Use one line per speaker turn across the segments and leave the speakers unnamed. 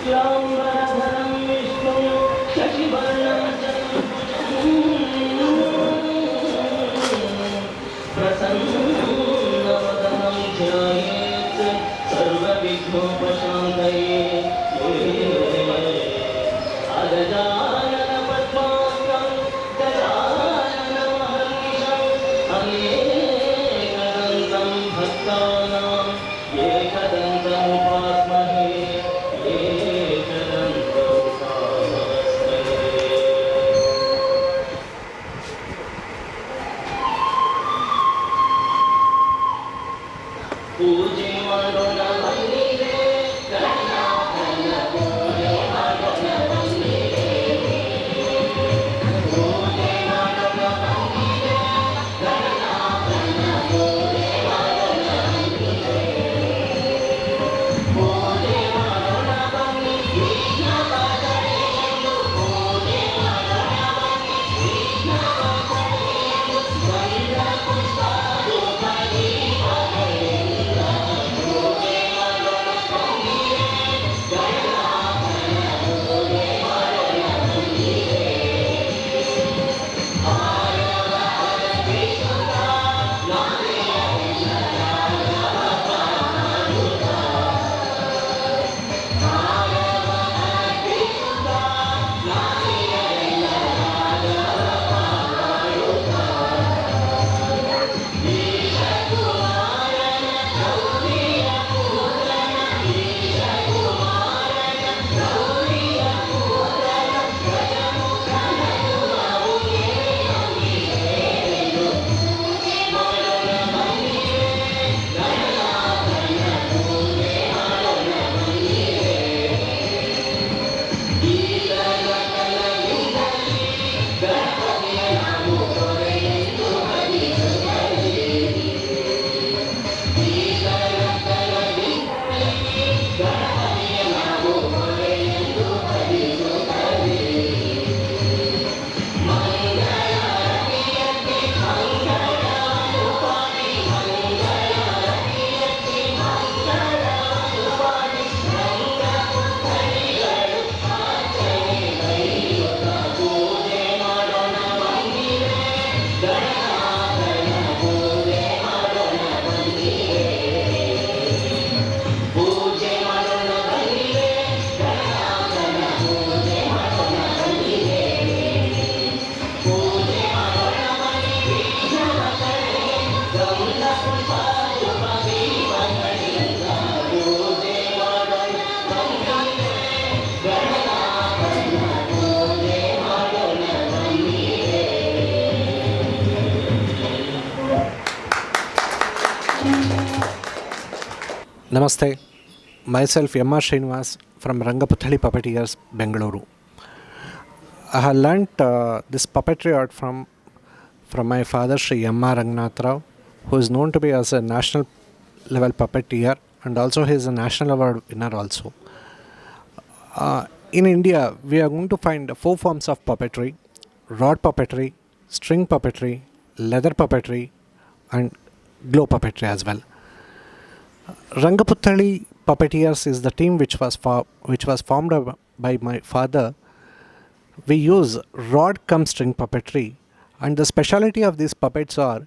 शुक्लाम्बरधरं विष्णुं शशिवर्णं चतुर्भुजं प्रसन्नवदनं ध्यायेत् सर्वविघ्नोपशान्तये अगजानन पद्मार्कं गजाननमहर्निशम् अनेकदन्तं भक्तानां एकदन्तमुपास्महे पूजे ಮಾಡೋಣ ಬನ್ನಿರೆ ಗಣನಾಥನ ಪೂಜೆ ಮಾಡೋಣ ಬನ್ನಿರೆ ಪೂಜೆ ಮಾಡೋಣ ಬನ್ನಿರೆ ಗಣನಾಥನ ಪೂಜೆ ಮಾಡೋಣ ಬನ್ನಿರೆ ಪೂಜೆ ಮಾಡೋಣ ಬನ್ನಿ ವಿಘ್ನಪಕಡೆ ಎಂದು ಪೂಜೆ ಮಾಡೋಣ ಬನ್ನಿ ವಿಘ್ನಪಕಡೆ ಎಂದು ಗಂಧ ಪುಷ್ಪ ಧೂಪ ದೀಪಗಳಿಂದ ಪೂಜೆ ಮಾಡೋಣ ಬನ್ನಿರೆ ಗಣನಾಥನ ಪೂಜೆ ಮಾಡೋಣ ಬನ್ನಿರೆ ಆರವ ಅರಗಿಸುತ್ತ ನಾವೆಲ್ಲ ರಾಗವ ಪಾಡುತ್ತ ಆರವ ಅರಗಿಸುತ್ತ ನಾವೆಲ್ಲ ರಾಗವ ಪಾಡುತ್ತ ಈಶಕುಮಾರನ ಗೌರಿಯ ಪುತ್ರನ ಈಶಕುಮಾರನ ಗೌರಿಯ ಪುತ್ರನ ಗಜಮುಖನನ್ನು ನಾವು ಏರಿಗೆಂದು ಪೂಜೆ ಮಾಡೋಣ ಬನ್ನಿರೆ ಗಣನಾಥನ ಪೂಜೆ ಮಾಡೋಣ ಬನ್ನಿರೆ ಈತನ ಕಲಗಿಂದಲ್ಲಿ ಗಣಪತಿಯ ನಾವು ತೊರೆಯೆಂದು ಭಜಿಸುತ್ತಲೇ ಈತನ ಕಲಗಿಂದಲ್ಲಿ ಗಣಪತಿಯ ನಾವು ತೊರೆಯೆಂದು ಭಜಿಸುತ್ತಲೇ ಮಂಗಳಾರತಿಯಕ್ಕೆ ಮಂಗಳ ಉಪಾಧಿ ಮಂಗಳಾರತಿಯಕ್ಕೆ ಮಂಗಳ ಉಪಾಧಿ ರಂಗ ಪುತ್ಥಳಿಗಳು ಅರ್ಚನೆ ಗೈಯುತ್ತ ಪೂಜೆ ಮಾಡೋಣ ಬನ್ನಿರೆ ಗಣನಾಥನ ಪೂಜೆ ಮಾಡೋಣ ಬನ್ನಿರೆ ಪೂಜೆ ಮಾಡೋಣ ಬನ್ನಿರೆ ಗಣನಾಥನ ಪೂಜೆ ಮಾಡೋಣ ಬನ್ನಿರೆ ಪೂಜೆ ಮಾಡೋಣ ಬನ್ನಿ ವಿಘ್ನಪಕಡೆ ಗಂಧ ಪುಷ್ಪ ಧೂಪ ದೀಪಗಳಿಂದ ಪೂಜೆ ಮಾಡೋಣ ಬನ್ನಿರೆ ಗಣನಾಥನ ಪೂಜೆ ಮಾಡೋಣ ಬನ್ನಿರೆ.
Namaste, myself M.R. Srinivas from Rangaputhali Puppeteers, Bengaluru. I have learnt this puppetry art from my father Sri M.R. Rangnath Rao, who is known to be as a national level puppeteer and also he is a national award winner also. In India, we are going to find 4 forms of puppetry: rod puppetry, string puppetry, leather puppetry and glow puppetry as well. Rangaputhali Puppeteers is the team which was formed by my father. We use rod cum string puppetry, and the speciality of these puppets are,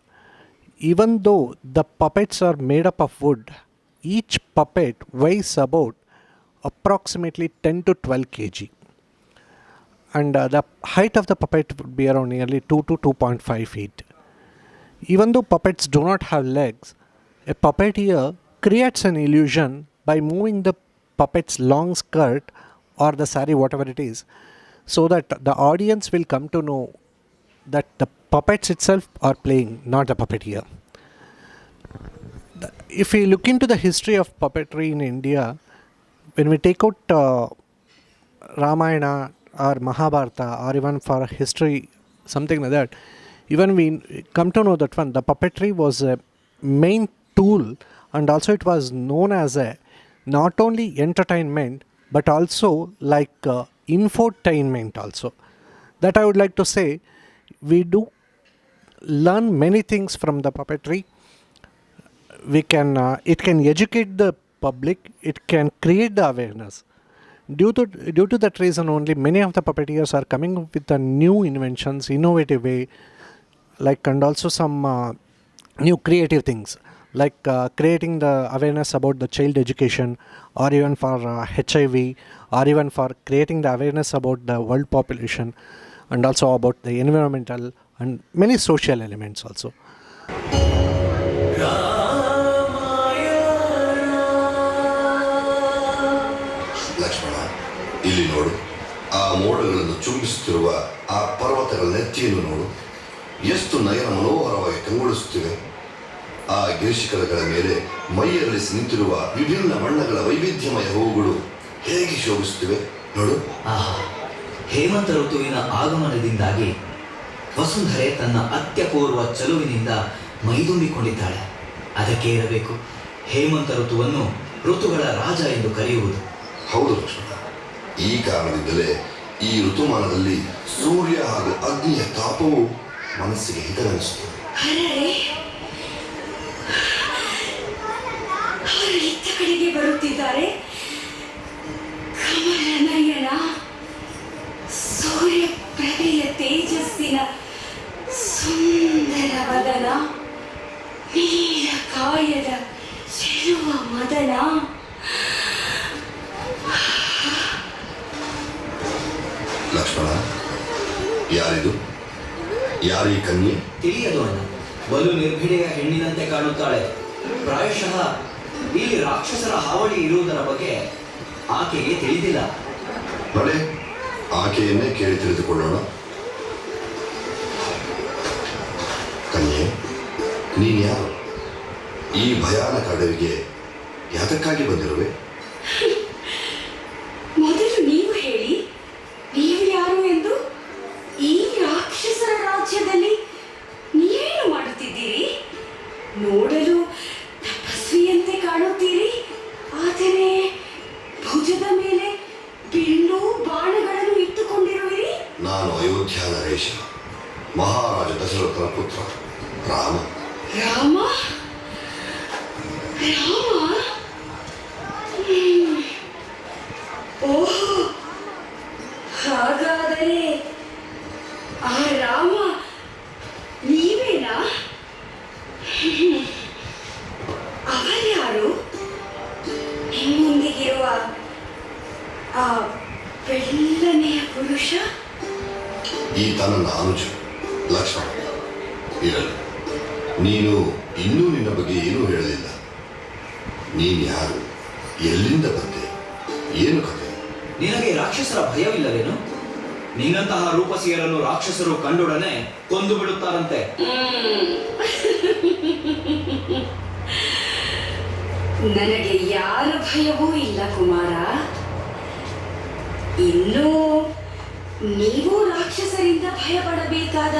even though the puppets are made up of wood, each puppet weighs about approximately 10 to 12 kg, and the height of the puppet would be around nearly 2 to 2.5 feet. Even though puppets do not have legs, a puppeteer creates an illusion by moving the puppet's long skirt or the sari, whatever it is, so that the audience will come to know that the puppets itself are playing, not the puppeteer. If we look into the history of puppetry in India, when we take out Ramayana or Mahabharata, or even for history, something like that, even we come to know that the puppetry was a main tool, and also it was known as a not only entertainment but also like infotainment also. That I would like to say, we do learn many things from the puppetry. It can educate the public, it can create the awareness. Due to that reason only, many of the puppeteers are coming up with the new inventions, innovative way, like, and also some new creative things, like creating the awareness about the child education, or even for HIV, or even for creating the awareness about the world population, and also about the environmental and many social elements also.
Lakshmana, ಇಲ್ಲಿ ನೋಡು. ಆ ಮೋಡಗಳನ್ನು ಚುಂಬಿಸುತ್ತಿರುವ ಆ ಪರ್ವತಗಳ ನೆತ್ತಿಯನ್ನು ನೋಡು, ಎಷ್ಟು ನಯನ ಮನೋಹರವಾಗಿ ಕಂಗೊಳಿಸುತ್ತಿವೆ. ಆ ಗಿರಿಶಿಖರಗಳ ಮೇಲೆ ಮೈಯರಳಿಸಿ ನಿಂತಿರುವ ವಿಭಿನ್ನ ಬಣ್ಣಗಳ ವೈವಿಧ್ಯಮಯ ಹೂವುಗಳು ಹೇಗೆ ಶೋಭಿಸುತ್ತಿವೆ ನೋಡು.
ಆಹಾ, ಹೇಮಂತ ಋತುವಿನ ಆಗಮನದಿಂದಾಗಿ ವಸುಂಧರೆ ತನ್ನ ಅತ್ಯಪೂರ್ವ ಚಲುವಿನಿಂದ ಮೈದುಂಬಿಕೊಂಡಿದ್ದಾಳೆ. ಅದಕ್ಕೆ ಇರಬೇಕು ಹೇಮಂತ ಋತುವನ್ನು ಋತುಗಳ ರಾಜ ಎಂದು ಕರೆಯುವುದು.
ಹೌದು ಲಕ್ಷ್ಮಣ, ಈ ಕಾರಣದಿಂದಲೇ ಈ ಋತುಮಾನದಲ್ಲಿ ಸೂರ್ಯ ಹಾಗೂ ಅಗ್ನಿಯ ತಾಪವು ಮನಸ್ಸಿಗೆ ಹಿತವೆನಿಸುತ್ತದೆ.
ಇತ್ತ ಕಡೆಗೆ ಬರುತ್ತಿದ್ದಾರೆ. ಕಮಲನಯನ, ಸೂರ್ಯ ಪ್ರಭೆಯ ತೇಜಸ್ಸಿನ ಸುಂದರ ವದನ, ನೀಲ ಕಾಯದ ಚೆಲುವ ಮದನ.
ಲಕ್ಷ್ಮಣ, ಯಾರಿದು? ಯಾರೀ ಕನ್ಯೆ?
ತಿಳಿಯದು ಅಣ್ಣ. ಬಲು ನಿರ್ಭಿಡೆಯ ಹೆಣ್ಣಿನಂತೆ ಕಾಣುತ್ತಾಳೆ. ಪ್ರಾಯಶಃ ಇಲ್ಲಿ ರಾಕ್ಷಸರ ಹಾವಳಿ ಇರುವುದರ ಬಗ್ಗೆ ಆಕೆಗೆ ತಿಳಿದಿಲ್ಲ.
ಬಳೆ, ಆಕೆಯನ್ನೇ ಕೇಳಿ ತಿಳಿದುಕೊಳ್ಳೋಣ. ಕನ್ಯೆ, ನೀನು ಯಾರು? ಈ ಭಯಾನಕ ಅಡವಿಗೆ ಯಾತಕ್ಕಾಗಿ ಬಂದಿರುವೆ?
ಮೊದಲು ನೀವು ಹೇಳಿ, ನೀವು ಯಾರು ಎಂದು. ಈ ರಾಕ್ಷಸರ ರಾಜ್ಯದಲ್ಲಿ ನೀವೇನು ಮಾಡುತ್ತಿದ್ದೀರಿ? ನೋಡಲು ತಪಸ್ವಿಯಂತೆ ಕಾಣುತ್ತೀರಿ, ಆದರೆ ಭುಜದ ಮೇಲೆ ಬಿಲ್ಲು ಬಾಣಗಳನ್ನು ಇಟ್ಟುಕೊಂಡಿರುವಿರಿ.
ನಾನು ಅಯೋಧ್ಯ ನರೇಶ, ಮಹಾರಾಜ ದಶರಥನ ಪುತ್ರ ರಾಮ.
ರಾಮ? ರಾಮ? ಓಹೋ, ಹಾಗಾದರೆ ಆ ರಾಮ ನೀವೇನಾ? ಅವರ್ಯಾರು? ನಿಮ್ಮೊಂದಿಗಿರುವ ಆ ಬೆಳ್ಳನೆಯ ಪುರುಷ?
ಈತ ನನ್ನ ಅನುಜ ಲಕ್ಷ್ಮಣ. ಇರಲಿ, ನೀನು ಇನ್ನೂ ನಿನ್ನ ಬಗ್ಗೆ ಏನೂ ಹೇಳಲಿಲ್ಲ. ನೀನು ಯಾರು? ಎಲ್ಲಿಂದ ಬಂದೆ? ಏನು ಕಥೆ?
ನಿನಗೆ ರಾಕ್ಷಸರ ಭಯವಿಲ್ಲವೇನು? ನಿನ್ನಂತಹ ರೂಪಸಿಯರನ್ನು ರಾಕ್ಷಸರು ಕಂಡೊಡನೆ ಕೊಂದು ಬಿಡುತ್ತಾರಂತೆ.
ನನಗೆ ಯಾರ ಭಯವೂ ಇಲ್ಲ ಕುಮಾರ. ಇನ್ನು ನೀವು ರಾಕ್ಷಸರಿಂದ ಭಯಪಡಬೇಕಾದ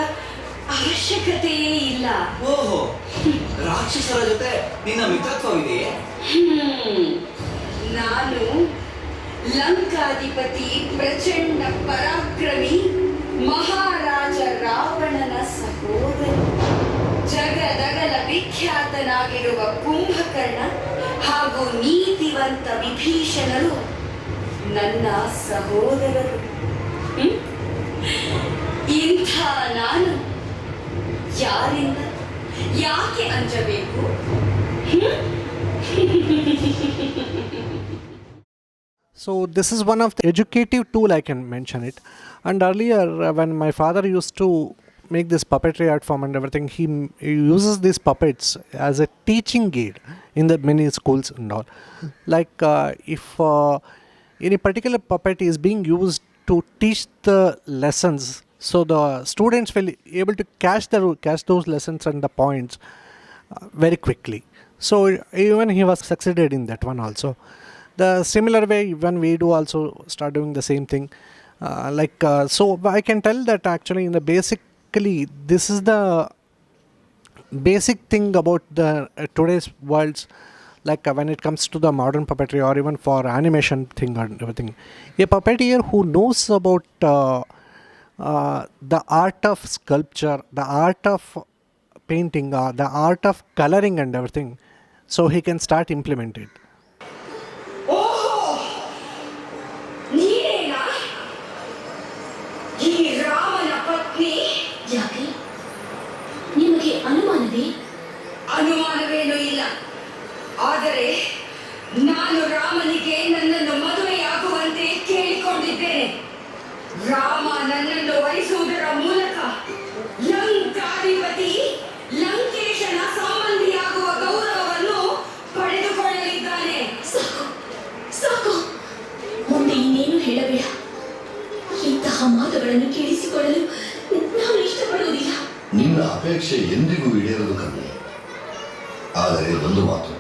ಅವಶ್ಯಕತೆಯೇ ಇಲ್ಲ.
ಓಹೋ, ರಾಕ್ಷಸರ ಜೊತೆ ನಿನ್ನ ಮಿತ್ರತ್ವವಿದೆಯೇ?
ನಾನು ಲಂಕಾಧಿಪತಿ, ಪ್ರಚಂಡ ಪರಾಕ್ರಮಿ, ಮಹಾರಾಜ ರಾವಣನ ಸಹೋದರ, ಜಗದಗಲ ವಿಖ್ಯಾತನಾಗಿರುವ ಕುಂಭಕರ್ಣ ಹಾಗೂ ನೀತಿವಂತ ವಿಭೀಷಣರು ನನ್ನ ಸಹೋದರರು. ಇಂಥ ನಾನು ಯಾರಿಂದ ಯಾಕೆ ಅಂಜಬೇಕು?
So this is one of the educative tool, I can mention it. And earlier when my father used to make this puppetry art form and everything, he uses these puppets as a teaching aid in the many schools and all. Like if any particular puppet is being used to teach the lessons, so the students will able to catch those lessons and the points very quickly. So even he was succeeded in that one also. The similar way when we do also start doing the same thing, so I can tell that actually in the basically this is the basic thing about the today's worlds, like when it comes to the modern puppetry or even for animation thing and everything. A puppeteer who knows about the art of sculpture, the art of painting, the art of coloring and everything, so he can start implement it.
ಸಾಕು ಸಾಕು, ಮುಂದೆ ಇನ್ನೇನು ಹೇಳಬೇಡ. ಇಂತಹ ಮಾತುಗಳನ್ನು ಕೇಳಿಸಿಕೊಳ್ಳಲು ನಾನು ಇಷ್ಟಪಡುವುದಿಲ್ಲ.
ನಿನ್ನ ಅಪೇಕ್ಷೆ ಎಂದಿಗೂ ಈಡೇರದು ಕಮ್ಮಿ. ಆದರೆ ಒಂದು ಮಾತು,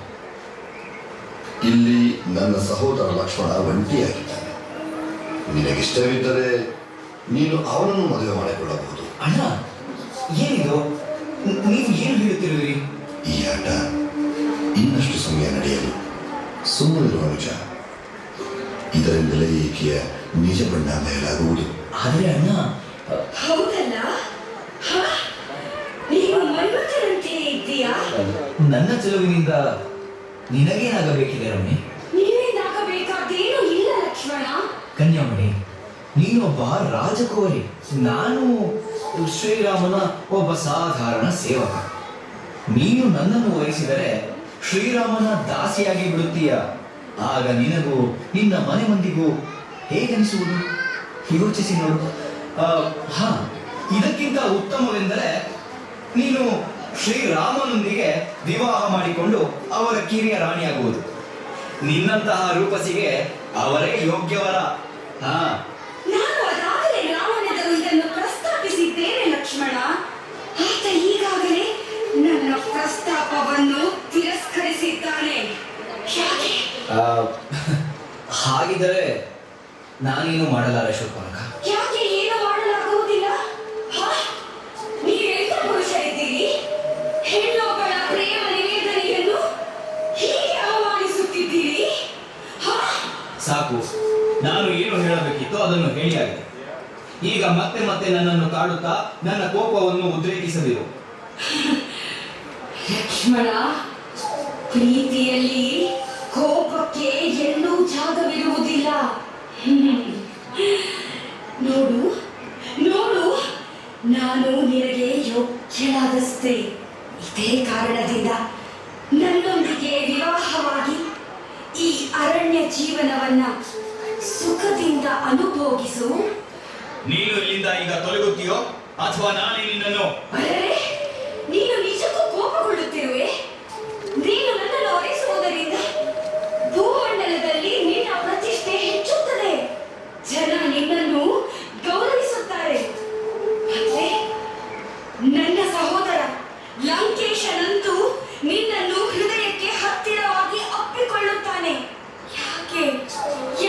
ಇಲ್ಲಿ ನನ್ನ ಸಹೋದರ ಲಕ್ಷ್ಮಣ ಒಂಟಿಯಾಗಿದ್ದಾನೆ. ನಿನಗಿಷ್ಟವಿದ್ದರೆ ನೀನು ಅವನನ್ನು ಮದುವೆ ಮಾಡಿಕೊಳ್ಳಬಹುದು.
ಅಣ್ಣ, ಏನಿದು? ನೀವು ಏನು ಹೇಳುತ್ತಿರುವಿರಿ?
ಈ ಆಟ ಇನ್ನಷ್ಟು ಸಮಯ ನಡೆಯಲು ಸುಮ್ಮನಿರುವ ನಿಜ. ಇದರಿಂದಲೇ ಈಕೆಯ ನಿಜ ಬಣ್ಣ ಬಯಲಾಗುವುದು.
ಆದರೆ ಅಣ್ಣ,
ಹೌದಲ್ಲ? ಹ? ನೀನು ಮನ್ಮಥರಂತೆ ಇದ್ದೀಯಾ?
ನನ್ನ ಚೆಲುವಿನಿಂದ ನಿನಗೇನಾಗಬೇಕಿದೆ ರಮಣಿ?
ನೀವೇನಾಗಬೇಕಾದೇನೂ ಇಲ್ಲ ಲಕ್ಷ್ಮಣ.
ಕನ್ಯಾಮಣಿ, ನೀನೊಬ್ಬ ರಾಜಕುವರಿ, ನಾನು ಶ್ರೀರಾಮನ ಒಬ್ಬ ಸಾಧಾರಣ ಸೇವಕ. ನೀನು ನನ್ನನ್ನು ವಹಿಸಿದರೆ ಶ್ರೀರಾಮನ ದಾಸಿಯಾಗಿ ಬಿಡುತ್ತೀಯ. ಆಗ ನಿನಗೂ ನಿನ್ನ ಮನೆ ಮಂದಿಗೂ ಹೇಗನಿಸುವುದು? ಯೋಚಿಸಿ ನೋಡು. ಹಾ, ಇದಕ್ಕಿಂತ ಉತ್ತಮವೆಂದರೆ ನೀನು ಶ್ರೀರಾಮನೊಂದಿಗೆ ವಿವಾಹ ಮಾಡಿಕೊಂಡು ಅವರ ಕಿರಿಯ ರಾಣಿಯಾಗುವುದು. ನಿನ್ನಂತಹ ರೂಪಸಿಗೆ ಅವರೇ ಯೋಗ್ಯವರ. ಹಾ,
ನಾನು ಅದಾಗಲೇ ರಾವಣೆದರು ಇದನ್ನು ಪ್ರಸ್ತಾಪಿಸಿದ್ದೇನೆ ಲಕ್ಷ್ಮಣ. ಆತ ಈಗಾಗಲೇ ನನ್ನ ಪ್ರಸ್ತಾಪವನ್ನು ತಿರಸ್ಕರಿಸಿದ್ದಾನೆ. ಯಾಕೆ?
ಹಾಗಿದ್ದರೆ ನಾನೇನು ಮಾಡಲಾರೆ ಶೂರ್ಪನಖ.
ಯಾಕೆ ಏನು ಮಾಡಲಾಗುವುದಿಲ್ಲ? ಹ? ನೀವೆಂತ ಪುರುಷರಿದ್ದೀರಿ? ಹೆಣ್ಣೊಬ್ಬಳ ಪ್ರೇಮ ನಿವೇದನೆಯನ್ನು ಹೀಗೆ ಅವಮಾನಿಸುತ್ತಿದ್ದೀರಿ? ಹ?
ಸಾಕು, ನಾನು ಏನು ಹೇಳಬೇಕಿತ್ತು ಅದನ್ನು ಹೇಳಿಯಾಗಿದೆ. ಈಗ ಮತ್ತೆ ಮತ್ತೆ ನನ್ನನ್ನು ಕಾಡುತ್ತಾ ನನ್ನ ಕೋಪವನ್ನು ಉದ್ರೇಕಿಸದಿರು.
ಲಕ್ಷ್ಮಣ, ಪ್ರೀತಿಯಲ್ಲಿ ಕೋಪಕ್ಕೆ ಎಲ್ಲೂ ಜಾಗವಿರುವುದಿಲ್ಲ. ನೋಡು ನೋಡು, ನಾನು ನಿನಗೆ ಯೋಗ್ಯನಾದಷ್ಟೇ. ಇದೇ ಕಾರಣದಿಂದ ನನ್ನೊಂದಿಗೆ ವಿವಾಹವಾಗಿ ಈ ಅರಣ್ಯ ಜೀವನವನ್ನ ಸುಖದಿಂದ ಅನುಭೋಗಿಸು.
ನೀನು ಇಲ್ಲಿಂದ ಈಗ ತೊಲಗುತ್ತೀಯೋ ಅಥವಾ ನಾನೇ ನಿನ್ನನ್ನು?
ಅರೆ, ನೀನು ನಿಜಕ್ಕೂ ಕೋಪಗೊಳ್ಳುತ್ತಿರುವೆ. ನೀನು ನನ್ನನ್ನು ಒರೆಸುವುದರಿಂದ ಭೂಮಂಡಲದಲ್ಲಿ ನಿನ್ನ ಪ್ರತಿಷ್ಠೆ ಹೆಚ್ಚುತ್ತದೆ. ಜನ ನಿನ್ನನ್ನು ಗೌರವಿಸುತ್ತಾರೆ. ಮತ್ತೆ ನನ್ನ ಸಹೋದರ ಲಂಕೇಶನಂತೂ ನಿನ್ನನ್ನು ಹೃದಯಕ್ಕೆ ಹತ್ತಿರವಾಗಿ ಅಪ್ಪಿಕೊಳ್ಳುತ್ತಾನೆ. ಯಾಕೆ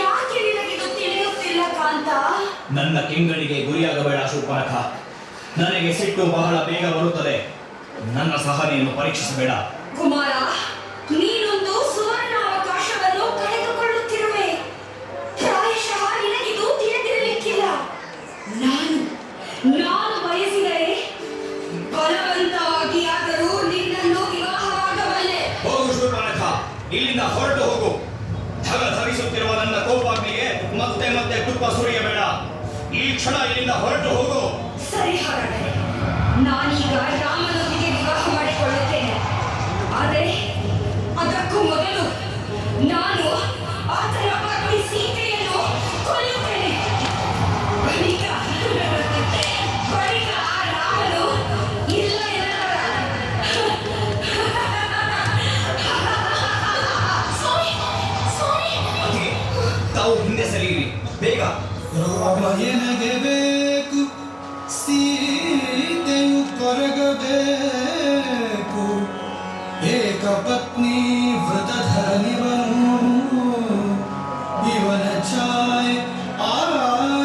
ಯಾಕೆ ನಿನಗಿದು ತಿಳಿಯುತ್ತಿಲ್ಲ ಕಾಂತ?
ನನ್ನ ಕೆಂಗಣಿಗೆ ಗುರಿಯಾಗಬೇಡ ಶೂರ್ಪನಖ. ನನಗೆ ಸಿಟ್ಟು ಬಹಳ ಬೇಗ ಬರುತ್ತದೆ. ನನ್ನ ಸಹನೆಯನ್ನು ಪರೀಕ್ಷಿಸಬೇಡ.
ಕುಮಾರ, ನೀನೊಂದು ಸುವರ್ಣ ಅವಕಾಶವನ್ನು ಕಳೆದುಕೊಳ್ಳುತ್ತಿರುವೆ. ಪ್ರಾಯಶಃ ನಿನಗಿದು ತಿಳಿದಿರಲಿಕ್ಕಿಲ್ಲ. ನಾನು ಬಯಸಿದರೆ ಬಲವಂತವಾಗಿ ಆದರೂ ನಿನ್ನನ್ನು ವಿವಾಹವಾಗಬಲ್ಲೆ.
ಹೋಗು ಶೂರ್ಪನಖ, ಇಲ್ಲಿಂದ ಹೊರಟು ಹೋಗು. ಧರಿಸುತ್ತಿರುವ ನನ್ನ ಕೋಪಾಗ್ನಿಗೆ ಮತ್ತೆ ಮತ್ತೆ ತುಪ್ಪ ಸುರಿಯಬೇಡ. ಈ ಕ್ಷಣ ಇಲ್ಲಿಂದ ಹೊರಟು ಹೋಗು.
ಸರಿ, ಹಾಗಾದರೆ ನಾನೀಗ ರಾಮನೊಂದಿಗೆ ವಿವಾಹ ಮಾಡಿಕೊಳ್ಳುತ್ತೇನೆ. ಆದರೆ ಅದಕ್ಕೂ ಮೊದಲು ನಾನು ಆತನ ಪತ್ನಿ ಸೀತೆಯನ್ನು ಕೊಲ್ಲುತ್ತೇನೆ. ಬಳಿಕ ಆ ರಾಮನು ಇಲ್ಲ
ತಾವು ಹಿಂದೆ ಸರಿಯಿರಿ, ಬೇಗ.
ರಾಮನಿಗೆ ಬೇಕು, ಸೀತೆಯು ಕೊರಗಬೇಕು. ಏಕ ಪತ್ನಿ ವ್ರತಧರನಿವನು, ಇವನ ಛಾಯೆ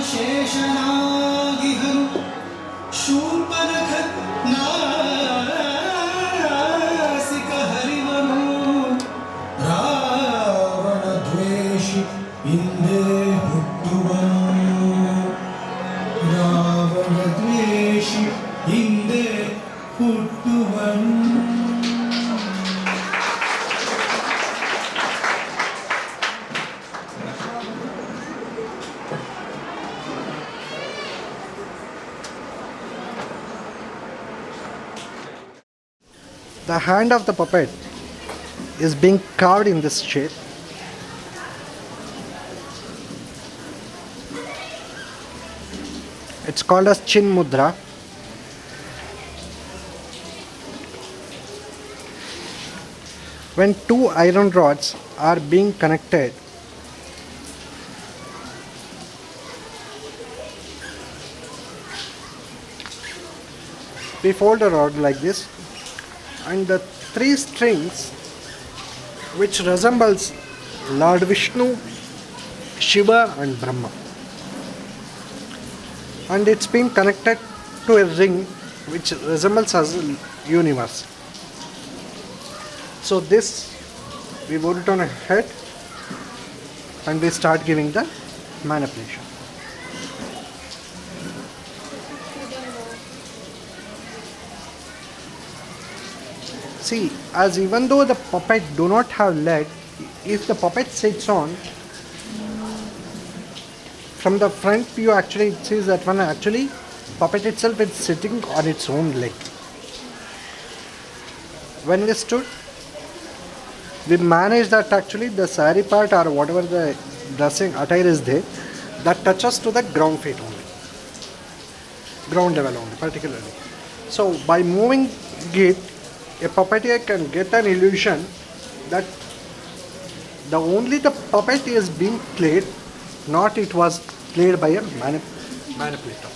ಆಶೇಷನಾಗಿಹನು. ಶೂರ್ಪನಖ ನಾಸಿಕ ಹರಿವನು, ರಾವಣ ದ್ವೇಷಿ ಹಿಂದೆ ಹುಟ್ಟುವನು. ರಾವಣ ದ್ವೇಷಿ ಹಿಂದೆ ಹುಟ್ಟುವನು.
The hand of the puppet is being carved in this shape. It's called as Chin Mudra. when two iron rods are being connected, we fold a rod like this, and the three strings which resembles Lord Vishnu, Shiva and Brahma, and it's been connected to a ring which resembles as a universe. So this we put it on a head and we start giving the manipulation. See, as even though the puppet do not have leg, if the puppet sits on, from the front view actually it says that one actually puppet itself is sitting on its own leg. When we stood, we managed that actually the sari part or whatever the dressing attire is there, that touches to the ground feet only, ground level only particularly. So by moving it, a puppeteer can get an illusion that the puppet is being played, not it was played by a manipulator.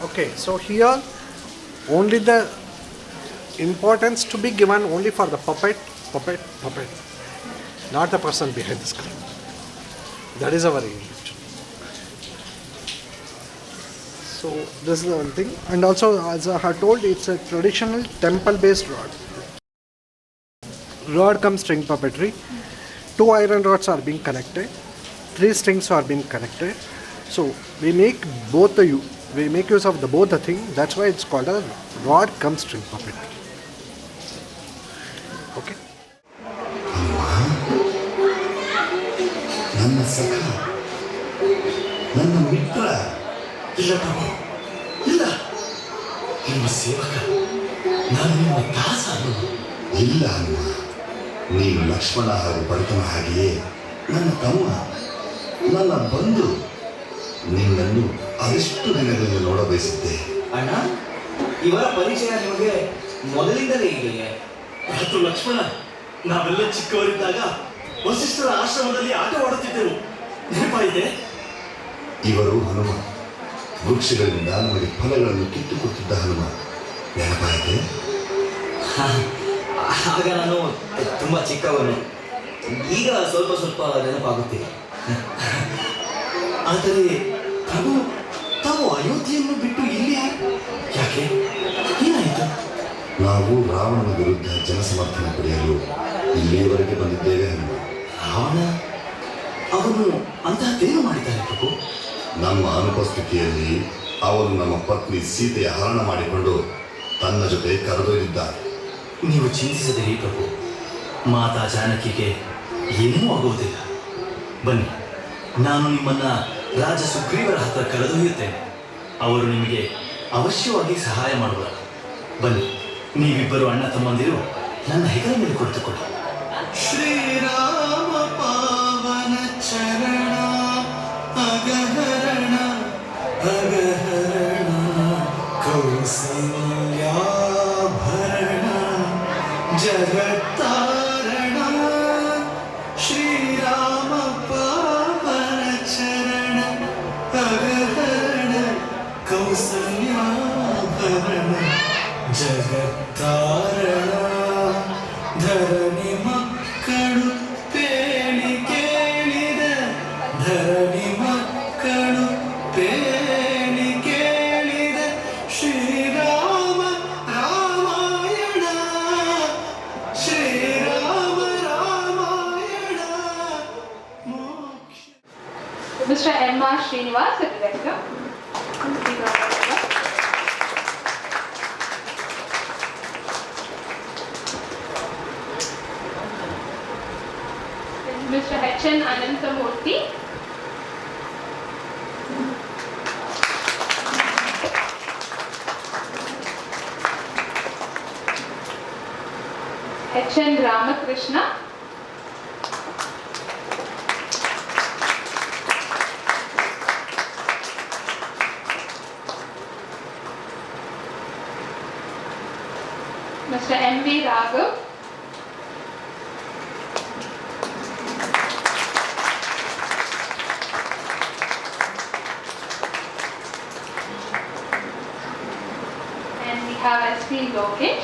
Okay, so here only the importance to be given only for the puppet, not the person behind the screen. That is our aim. So this is the one thing, and also as I have told, it's a traditional temple-based rod. Rod cum string puppetry. Two iron rods are being connected. Three strings are being connected. So we make use of both the thing. That's why it's called a rod cum string puppetry. Okay.
ನನ್ನ ಸಖ, ನನ್ನ ಮಿತ್ರ.
ಇಲ್ಲ ಪ್ರಭು, ಇಲ್ಲ. ನಿಮ್ಮ ಸೇವಕ, ನಾನು ನಿಮ್ಮ ದಾಸ.
ಇಲ್ಲ ಹನುಮ, ನೀನು ಲಕ್ಷ್ಮಣ ಹಾಗೂ ಭರತನ ಹಾಗೆಯೇ ನನ್ನ ತಮ್ಮ, ನನ್ನ ಬಂಧು. ನಿನ್ನನ್ನು ಅದೆಷ್ಟು ದಿನಗಳಲ್ಲಿ ನೋಡಬಯಸಿದ್ದೆ.
ಅಣ್ಣ, ಇವರ ಪರಿಚಯ ನಿಮಗೆ ಮೊದಲಿಂದಲೇ ಇದೆಯೇ? ಮತ್ತು ಲಕ್ಷ್ಮಣ, ನಾವೆಲ್ಲ ಚಿಕ್ಕವರಿದ್ದಾಗ ವಸಿಷ್ಠರ ಆಶ್ರಮದಲ್ಲಿ ಆಟವಾಡುತ್ತಿದ್ದೆವು, ನೆನಪಾಯಿದೆ?
ಇವರು ಹನುಮ, ವೃಕ್ಷಗಳಿಂದ ನಮಗೆ ಫಲಗಳನ್ನು ಕಿತ್ತುಕೊಟ್ಟಿದ್ದ ಹನುಮ, ನೆನಪಾಯಿದೆ?
ಆಗ ನಾನು ತುಂಬಾ ಚಿಕ್ಕವನು, ಈಗ ಸ್ವಲ್ಪ ಸ್ವಲ್ಪ ನೆನಪಾಗುತ್ತಿದೆ. ಆದರೆ ಪ್ರಭು, ತಾವು ಅಯೋಧ್ಯೆಯನ್ನು ಬಿಟ್ಟು ಇಲ್ಲಿ ಯಾಕೆ? ಏನಾಯಿತು?
ನಾವು ರಾವಣನ ವಿರುದ್ಧ ಜನಸಮರ್ಥನೆ ಪಡೆಯಲು ಇಲ್ಲಿಯವರೆಗೆ ಬಂದಿದ್ದೇವೆ ಹನುಮ.
ರಾವಣ ಅವನು ಅಂತಹದ್ದೇನು ಮಾಡಿದ್ದಾನೆ ಪ್ರಭು?
ನಮ್ಮ ಅನುಪಸ್ಥಿತಿಯಲ್ಲಿ ಅವನು ನಮ್ಮ ಪತ್ನಿ ಸೀತೆಯ ಹರಣ ಮಾಡಿಕೊಂಡು ತನ್ನ ಜೊತೆ ಕರೆದೊಯ್ದಿದ್ದಾನೆ.
ನೀವು ಚಿಂತಿಸದಿರಿ ಪ್ರಭು, ಮಾತಾ ಜಾನಕಿಗೆ ಏನೂ ಆಗುವುದಿಲ್ಲ. ಬನ್ನಿ, ನಾನು ನಿಮ್ಮನ್ನ ರಾಜ ಸುಗ್ರೀವರ ಹತ್ರ ಕರೆದೊಯ್ಯುತ್ತೇನೆ. ಅವರು ನಿಮಗೆ ಅವಶ್ಯವಾಗಿ ಸಹಾಯ ಮಾಡುವರು. ಬನ್ನಿ, ನೀವಿಬ್ಬರು ಅಣ್ಣ ತಮ್ಮಂದಿರು ನನ್ನ ಹೆಗಲ ಮೇಲೆ ಕುಳಿತುಕೊಳ್ಳಿ. ಶ್ರೀರಾಮ ಪಾವನ ಚರಣ ಅಗಹರಣ ಅಗಹರಣ ಕೌಸಲ್ಯಾಭರಣ ಜಗತ್ತಾರಣ ಶ್ರೀರಾಮ ಪಾವನ ಚರಣ ಅಗಹರಣ ಕೌಸಲ್ಯಾಭರಣ ಜಗತ್ತಾರಣ ಧರಣಿ ಮಕ್ಕಳು ಪೇಳಿ ಕೇಳಿದ ಧರಣಿ ಮಕ್ಕಳು ಪೇಳಿ ಕೇಳಿದ ಶ್ರೀರಾಮ ರಾಮಾಯಣ ಶ್ರೀರಾಮ ರಾಮಾಯಣ ಮೋಕ್ಷ.
Mr. M.R. Srinivas, the director. Mr. H.N. Ananthamurthy. H.N. Ramakrishna. Mr. Mr. M.V. Raghav, and we have S.P. Lokesh.